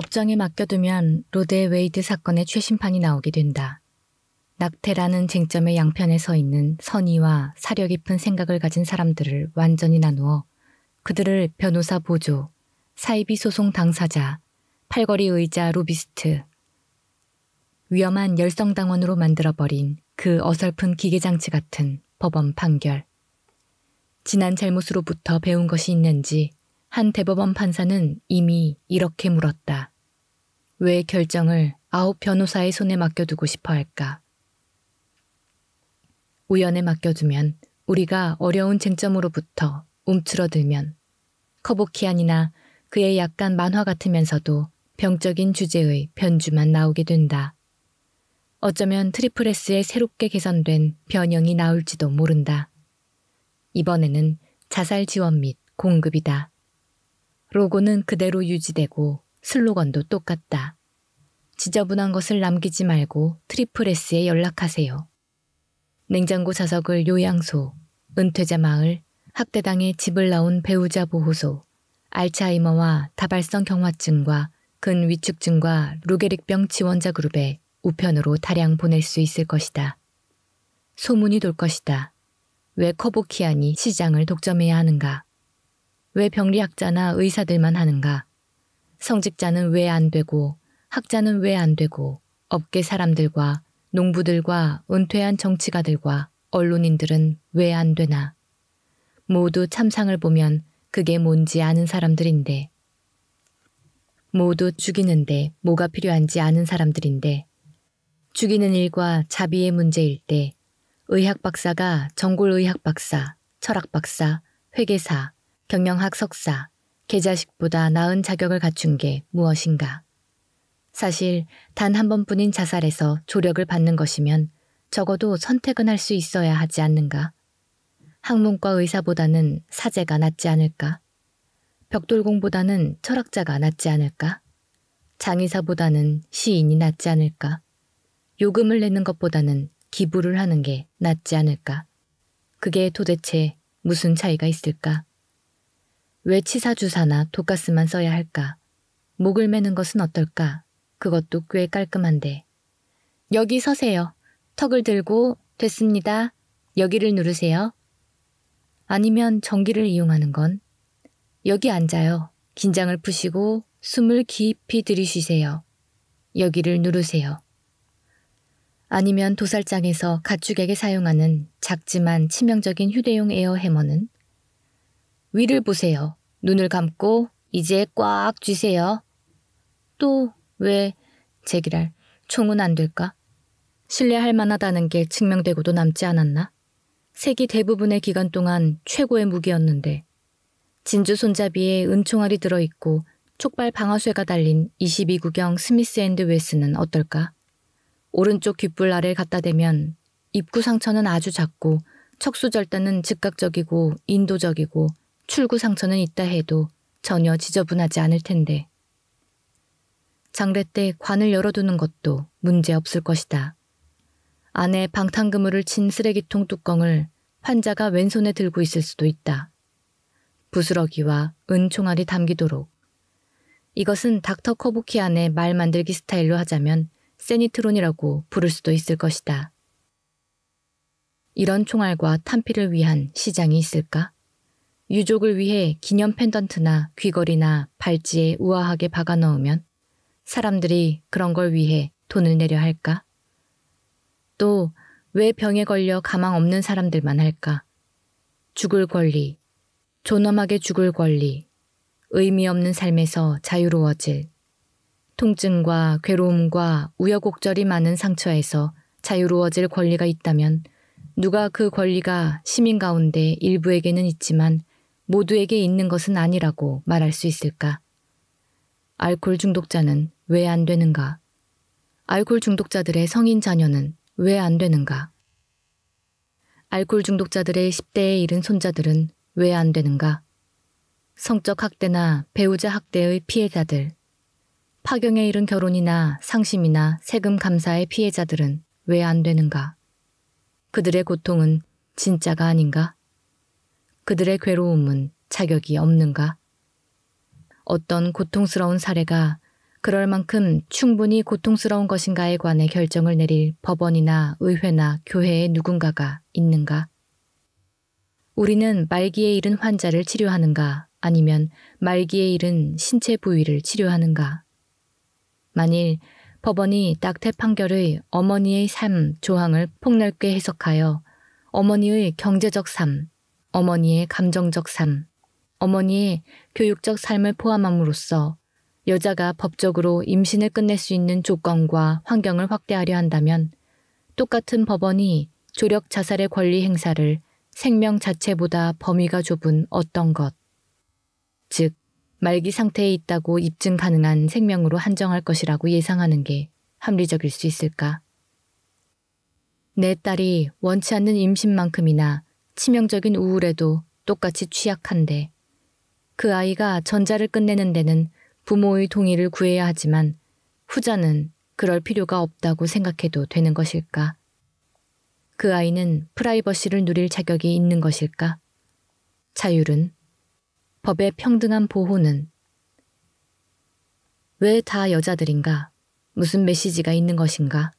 법정에 맡겨두면 로드 웨이드 사건의 최심판이 나오게 된다. 낙태라는 쟁점의 양편에 서 있는 선의와 사려 깊은 생각을 가진 사람들을 완전히 나누어 그들을 변호사 보조, 사이비 소송 당사자, 팔걸이 의자 로비스트, 위험한 열성당원으로 만들어버린 그 어설픈 기계장치 같은 법원 판결. 지난 잘못으로부터 배운 것이 있는지 한 대법원 판사는 이미 이렇게 물었다. 왜 결정을 9 변호사의 손에 맡겨두고 싶어 할까? 우연에 맡겨두면 우리가 어려운 쟁점으로부터 움츠러들면 커보키안이나 그의 약간 만화 같으면서도 병적인 주제의 변주만 나오게 된다. 어쩌면 트리플 S의 새롭게 개선된 변형이 나올지도 모른다. 이번에는 자살 지원 및 공급이다. 로고는 그대로 유지되고 슬로건도 똑같다. 지저분한 것을 남기지 말고 트리플 S에 연락하세요. 냉장고 자석을 요양소, 은퇴자 마을, 학대당해 집을 나온 배우자 보호소, 알츠하이머와 다발성 경화증과 근위축증과 루게릭병 지원자 그룹에 우편으로 다량 보낼 수 있을 것이다. 소문이 돌 것이다. 왜 커보키안이 시장을 독점해야 하는가? 왜 병리학자나 의사들만 하는가? 성직자는 왜 안 되고 학자는 왜 안 되고 업계 사람들과 농부들과 은퇴한 정치가들과 언론인들은 왜 안 되나? 모두 참상을 보면 그게 뭔지 아는 사람들인데, 모두 죽이는데 뭐가 필요한지 아는 사람들인데, 죽이는 일과 자비의 문제일 때 의학 박사가 전골의학 박사, 철학 박사, 회계사, 경영학 석사, 계자식보다 나은 자격을 갖춘 게 무엇인가? 사실 단 한 번뿐인 자살에서 조력을 받는 것이면 적어도 선택은 할 수 있어야 하지 않는가? 학문과 의사보다는 사제가 낫지 않을까? 벽돌공보다는 철학자가 낫지 않을까? 장의사보다는 시인이 낫지 않을까? 요금을 내는 것보다는 기부를 하는 게 낫지 않을까? 그게 도대체 무슨 차이가 있을까? 왜 치사주사나 독가스만 써야 할까? 목을 매는 것은 어떨까? 그것도 꽤 깔끔한데. 여기 서세요. 턱을 들고 됐습니다. 여기를 누르세요. 아니면 전기를 이용하는 건 여기 앉아요. 긴장을 푸시고 숨을 깊이 들이쉬세요. 여기를 누르세요. 아니면 도살장에서 가축에게 사용하는 작지만 치명적인 휴대용 에어 해머는 위를 보세요. 눈을 감고 이제 꽉 쥐세요. 또 왜 제기랄 총은 안 될까? 신뢰할 만하다는 게 증명되고도 남지 않았나? 세기 대부분의 기간 동안 최고의 무기였는데 진주 손잡이에 은총알이 들어있고 촉발 방아쇠가 달린 22구경 스미스 앤드 웨스는 어떨까? 오른쪽 귓불 아래를 갖다 대면 입구 상처는 아주 작고 척수절단은 즉각적이고 인도적이고 출구 상처는 있다 해도 전혀 지저분하지 않을 텐데. 장례 때 관을 열어두는 것도 문제 없을 것이다. 안에 방탄그물을 친 쓰레기통 뚜껑을 환자가 왼손에 들고 있을 수도 있다. 부스러기와 은총알이 담기도록. 이것은 닥터 커보키안의 말 만들기 스타일로 하자면 세니트론이라고 부를 수도 있을 것이다. 이런 총알과 탄피를 위한 시장이 있을까? 유족을 위해 기념 펜던트나 귀걸이나 발찌에 우아하게 박아 넣으면 사람들이 그런 걸 위해 돈을 내려 할까? 또 왜 병에 걸려 가망 없는 사람들만 할까? 죽을 권리, 존엄하게 죽을 권리, 의미 없는 삶에서 자유로워질, 통증과 괴로움과 우여곡절이 많은 상처에서 자유로워질 권리가 있다면 누가 그 권리가 시민 가운데 일부에게는 있지만 모두에게 있는 것은 아니라고 말할 수 있을까? 알코올 중독자는 왜 안 되는가? 알코올 중독자들의 성인 자녀는 왜 안 되는가? 알코올 중독자들의 10대에 이른 손자들은 왜 안 되는가? 성적 학대나 배우자 학대의 피해자들, 파경에 이른 결혼이나 상심이나 세금 감사의 피해자들은 왜 안 되는가? 그들의 고통은 진짜가 아닌가? 그들의 괴로움은 자격이 없는가? 어떤 고통스러운 사례가 그럴 만큼 충분히 고통스러운 것인가에 관해 결정을 내릴 법원이나 의회나 교회의 누군가가 있는가? 우리는 말기에 이른 환자를 치료하는가 아니면 말기에 이른 신체 부위를 치료하는가? 만일 법원이 낙태 판결의 어머니의 삶 조항을 폭넓게 해석하여 어머니의 경제적 삶, 어머니의 감정적 삶, 어머니의 교육적 삶을 포함함으로써 여자가 법적으로 임신을 끝낼 수 있는 조건과 환경을 확대하려 한다면 똑같은 법원이 조력 자살의 권리 행사를 생명 자체보다 범위가 좁은 어떤 것, 즉 말기 상태에 있다고 입증 가능한 생명으로 한정할 것이라고 예상하는 게 합리적일 수 있을까? 내 딸이 원치 않는 임신만큼이나 치명적인 우울에도 똑같이 취약한데 그 아이가 전자를 끝내는 데는 부모의 동의를 구해야 하지만 후자는 그럴 필요가 없다고 생각해도 되는 것일까? 그 아이는 프라이버시를 누릴 자격이 있는 것일까? 자율은? 법의 평등한 보호는? 왜 다 여자들인가? 무슨 메시지가 있는 것인가?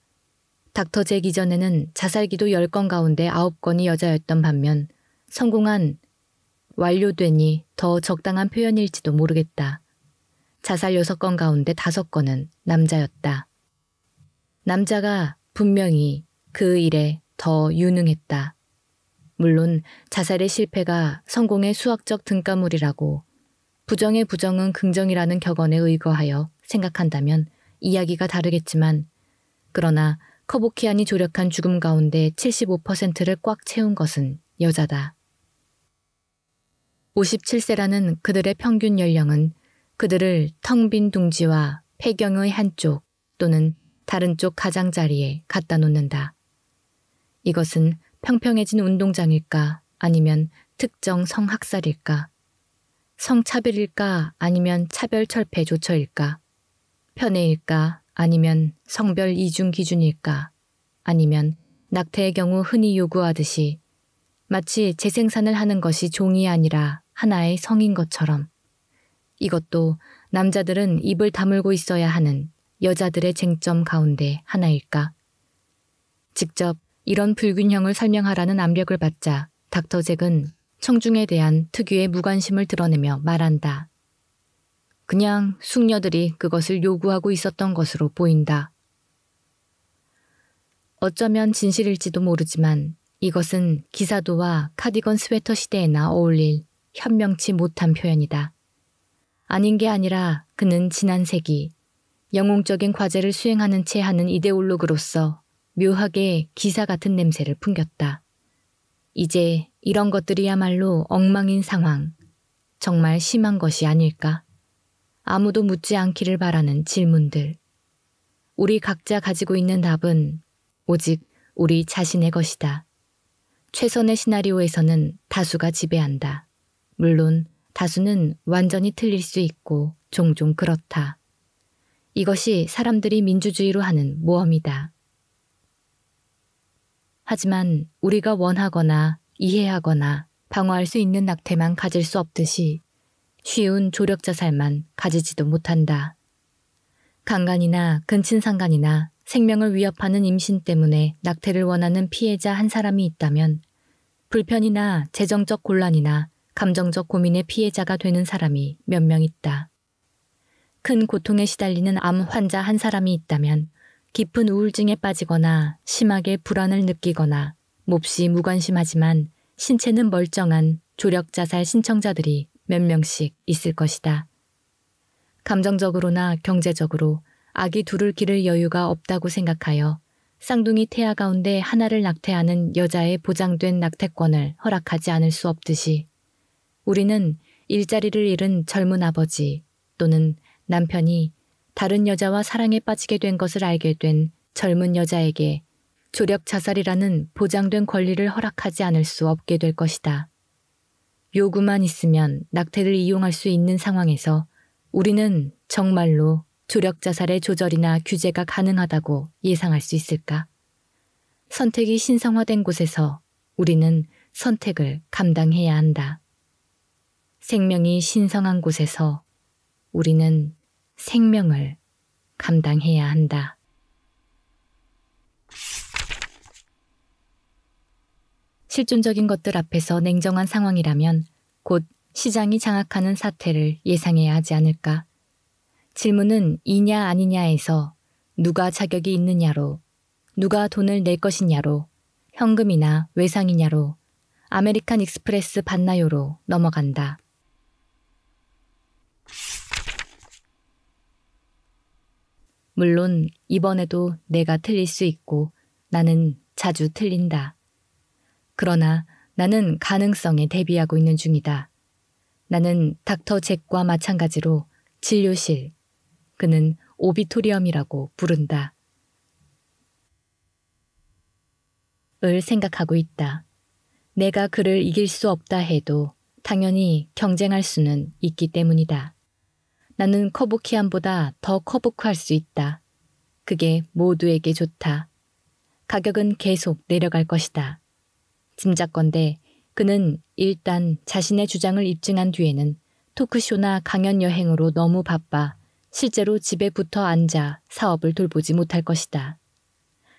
닥터 잭 이전에는 자살기도 10건 가운데 9건이 여자였던 반면 성공한 완료되니 더 적당한 표현일지도 모르겠다. 자살 6건 가운데 5건은 남자였다. 남자가 분명히 그 일에 더 유능했다. 물론 자살의 실패가 성공의 수학적 등가물이라고 부정의 부정은 긍정이라는 격언에 의거하여 생각한다면 이야기가 다르겠지만 그러나 커보키안이 조력한 죽음 가운데 75%를 꽉 채운 것은 여자다. 57세라는 그들의 평균 연령은 그들을 텅 빈 둥지와 폐경의 한쪽 또는 다른 쪽 가장자리에 갖다 놓는다. 이것은 평평해진 운동장일까 아니면 특정 성학살일까? 성차별일까 아니면 차별철폐 조처일까? 편애일까 아니면 성별 이중 기준일까? 아니면 낙태의 경우 흔히 요구하듯이 마치 재생산을 하는 것이 종이 아니라 하나의 성인 것처럼 이것도 남자들은 입을 다물고 있어야 하는 여자들의 쟁점 가운데 하나일까? 직접 이런 불균형을 설명하라는 압력을 받자 닥터 잭은 청중에 대한 특유의 무관심을 드러내며 말한다. 그냥 숙녀들이 그것을 요구하고 있었던 것으로 보인다. 어쩌면 진실일지도 모르지만 이것은 기사도와 카디건 스웨터 시대에나 어울릴 현명치 못한 표현이다. 아닌 게 아니라 그는 지난 세기 영웅적인 과제를 수행하는 채 하는 이데올로그로서 묘하게 기사 같은 냄새를 풍겼다. 이제 이런 것들이야말로 엉망인 상황, 정말 심한 것이 아닐까? 아무도 묻지 않기를 바라는 질문들. 우리 각자 가지고 있는 답은 오직 우리 자신의 것이다. 최선의 시나리오에서는 다수가 지배한다. 물론 다수는 완전히 틀릴 수 있고 종종 그렇다. 이것이 사람들이 민주주의로 하는 모험이다. 하지만 우리가 원하거나 이해하거나 방어할 수 있는 낙태만 가질 수 없듯이 쉬운 조력자살만 가지지도 못한다. 강간이나 근친상간이나 생명을 위협하는 임신 때문에 낙태를 원하는 피해자 한 사람이 있다면 불편이나 재정적 곤란이나 감정적 고민의 피해자가 되는 사람이 몇 명 있다. 큰 고통에 시달리는 암 환자 한 사람이 있다면 깊은 우울증에 빠지거나 심하게 불안을 느끼거나 몹시 무관심하지만 신체는 멀쩡한 조력자살 신청자들이 몇 명씩 있을 것이다. 감정적으로나 경제적으로 아기 둘을 기를 여유가 없다고 생각하여 쌍둥이 태아 가운데 하나를 낙태하는 여자의 보장된 낙태권을 허락하지 않을 수 없듯이 우리는 일자리를 잃은 젊은 아버지 또는 남편이 다른 여자와 사랑에 빠지게 된 것을 알게 된 젊은 여자에게 조력 자살이라는 보장된 권리를 허락하지 않을 수 없게 될 것이다. 요구만 있으면 낙태를 이용할 수 있는 상황에서 우리는 정말로 조력 자살의 조절이나 규제가 가능하다고 예상할 수 있을까? 선택이 신성화된 곳에서 우리는 선택을 감당해야 한다. 생명이 신성한 곳에서 우리는 생명을 감당해야 한다. 실존적인 것들 앞에서 냉정한 상황이라면 곧 시장이 장악하는 사태를 예상해야 하지 않을까? 질문은 이냐 아니냐에서 누가 자격이 있느냐로, 누가 돈을 낼 것이냐로, 현금이나 외상이냐로, 아메리칸 익스프레스 받나요로 넘어간다. 물론 이번에도 내가 틀릴 수 있고 나는 자주 틀린다. 그러나 나는 가능성에 대비하고 있는 중이다. 나는 닥터 잭과 마찬가지로 진료실, 그는 오비토리엄이라고 부른다. 을 생각하고 있다. 내가 그를 이길 수 없다 해도 당연히 경쟁할 수는 있기 때문이다. 나는 커브키안보다 더 커브크할 수 있다. 그게 모두에게 좋다. 가격은 계속 내려갈 것이다. 짐작건대 그는 일단 자신의 주장을 입증한 뒤에는 토크쇼나 강연 여행으로 너무 바빠 실제로 집에 붙어 앉아 사업을 돌보지 못할 것이다.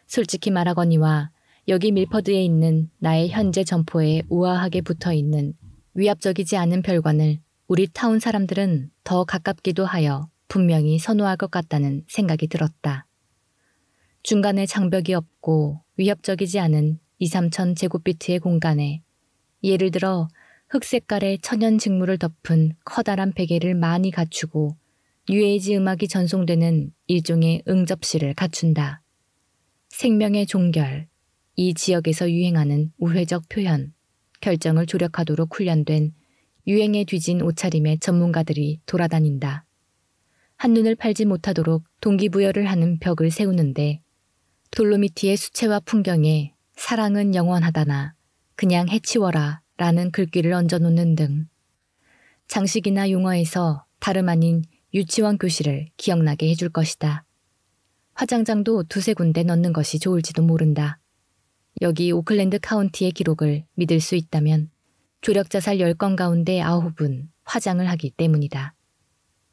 솔직히 말하거니와 여기 밀퍼드에 있는 나의 현재 점포에 우아하게 붙어있는 위압적이지 않은 별관을 우리 타운 사람들은 더 가깝기도 하여 분명히 선호할 것 같다는 생각이 들었다. 중간에 장벽이 없고 위협적이지 않은 2~3천 제곱비트의 공간에 예를 들어 흑색깔의 천연 직물을 덮은 커다란 베개를 많이 갖추고 뉴에이지 음악이 전송되는 일종의 응접실을 갖춘다. 생명의 종결, 이 지역에서 유행하는 우회적 표현, 결정을 조력하도록 훈련된 유행에 뒤진 옷차림의 전문가들이 돌아다닌다. 한눈을 팔지 못하도록 동기부여를 하는 벽을 세우는데 돌로미티의 수채화 풍경에 사랑은 영원하다나 그냥 해치워라 라는 글귀를 얹어놓는 등 장식이나 용어에서 다름 아닌 유치원 교실을 기억나게 해줄 것이다. 화장장도 2~3군데 넣는 것이 좋을지도 모른다. 여기 오클랜드 카운티의 기록을 믿을 수 있다면 조력자살 10건 가운데 9은 화장을 하기 때문이다.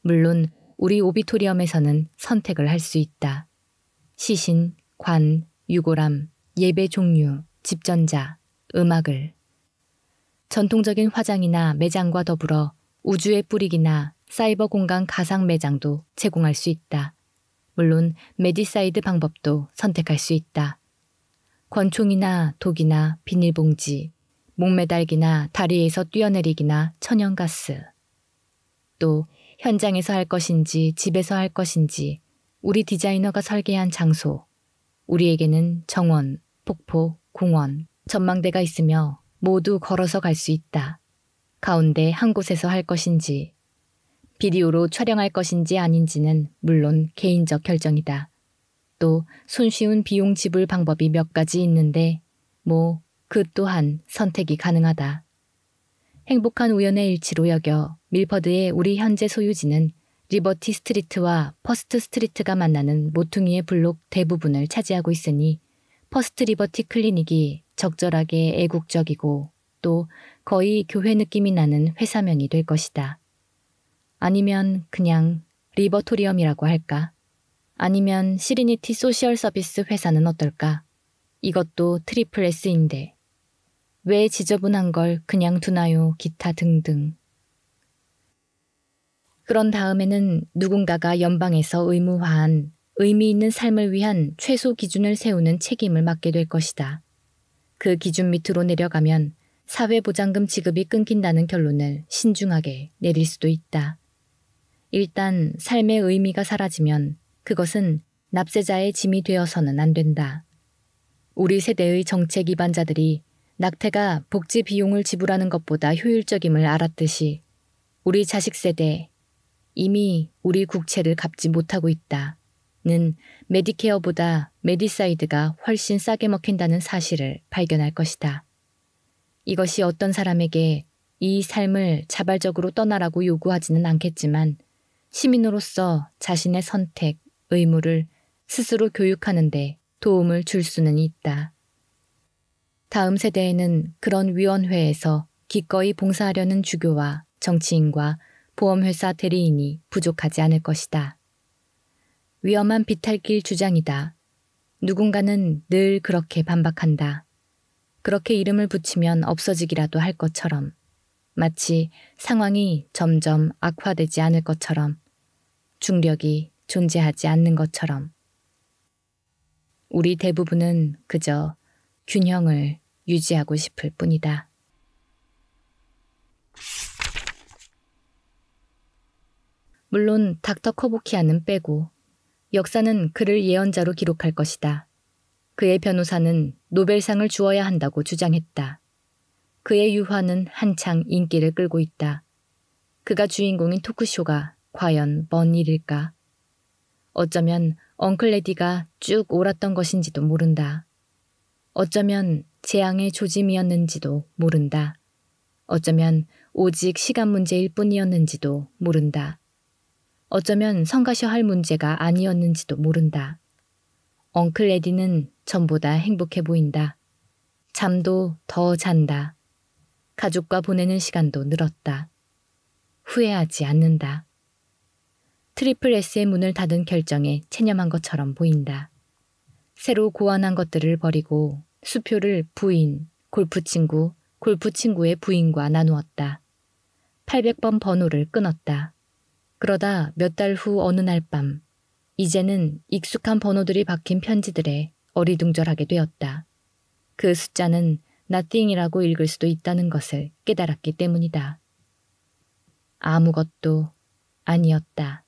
물론 우리 오비토리엄에서는 선택을 할 수 있다. 시신, 관, 유골함, 예배 종류, 집전자, 음악을. 전통적인 화장이나 매장과 더불어 우주의 뿌리기나 사이버 공간 가상 매장도 제공할 수 있다. 물론 메디사이드 방법도 선택할 수 있다. 권총이나 독이나 비닐봉지, 목매달기나 다리에서 뛰어내리기나 천연가스. 또 현장에서 할 것인지 집에서 할 것인지 우리 디자이너가 설계한 장소. 우리에게는 정원, 폭포, 공원, 전망대가 있으며 모두 걸어서 갈 수 있다. 가운데 한 곳에서 할 것인지, 비디오로 촬영할 것인지 아닌지는 물론 개인적 결정이다. 또 손쉬운 비용 지불 방법이 몇 가지 있는데 그 또한 선택이 가능하다. 행복한 우연의 일치로 여겨 밀퍼드의 우리 현재 소유지는 리버티 스트리트와 퍼스트 스트리트가 만나는 모퉁이의 블록 대부분을 차지하고 있으니 퍼스트 리버티 클리닉이 적절하게 애국적이고 또 거의 교회 느낌이 나는 회사명이 될 것이다. 아니면 그냥 리버토리엄이라고 할까? 아니면 시리니티 소셜 서비스 회사는 어떨까? 이것도 트리플 S인데 왜 지저분한 걸 그냥 두나요? 기타 등등. 그런 다음에는 누군가가 연방에서 의무화한 의미 있는 삶을 위한 최소 기준을 세우는 책임을 맡게 될 것이다. 그 기준 밑으로 내려가면 사회보장금 지급이 끊긴다는 결론을 신중하게 내릴 수도 있다. 일단 삶의 의미가 사라지면 그것은 납세자의 짐이 되어서는 안 된다. 우리 세대의 정책 위반자들이 낙태가 복지 비용을 지불하는 것보다 효율적임을 알았듯이 우리 자식 세대 이미 우리 국채를 갚지 못하고 있다는 메디케어보다 메디사이드가 훨씬 싸게 먹힌다는 사실을 발견할 것이다. 이것이 어떤 사람에게 이 삶을 자발적으로 떠나라고 요구하지는 않겠지만 시민으로서 자신의 선택, 의무를 스스로 교육하는 데 도움을 줄 수는 있다. 다음 세대에는 그런 위원회에서 기꺼이 봉사하려는 주교와 정치인과 보험회사 대리인이 부족하지 않을 것이다. 위험한 비탈길 주장이다. 누군가는 늘 그렇게 반박한다. 그렇게 이름을 붙이면 없어지기라도 할 것처럼, 마치 상황이 점점 악화되지 않을 것처럼, 중력이 존재하지 않는 것처럼. 우리 대부분은 그저 균형을 유지하고 싶을 뿐이다. 물론 닥터 커보키아는 빼고 역사는 그를 예언자로 기록할 것이다. 그의 변호사는 노벨상을 주어야 한다고 주장했다. 그의 유화는 한창 인기를 끌고 있다. 그가 주인공인 토크쇼가 과연 먼 일일까? 어쩌면 엉클 레디가 쭉 옳았던 것인지도 모른다. 어쩌면 재앙의 조짐이었는지도 모른다. 어쩌면 오직 시간 문제일 뿐이었는지도 모른다. 어쩌면 성가셔 할 문제가 아니었는지도 모른다. 엉클 레디는 전보다 행복해 보인다. 잠도 더 잔다. 가족과 보내는 시간도 늘었다. 후회하지 않는다. 트리플 S의 문을 닫은 결정에 체념한 것처럼 보인다. 새로 고안한 것들을 버리고 수표를 부인, 골프 친구의 부인과 나누었다. 800번 번호를 끊었다. 그러다 몇 달 후 어느 날 밤, 이제는 익숙한 번호들이 박힌 편지들에 어리둥절하게 되었다. 그 숫자는 nothing이라고 읽을 수도 있다는 것을 깨달았기 때문이다. 아무것도 아니었다.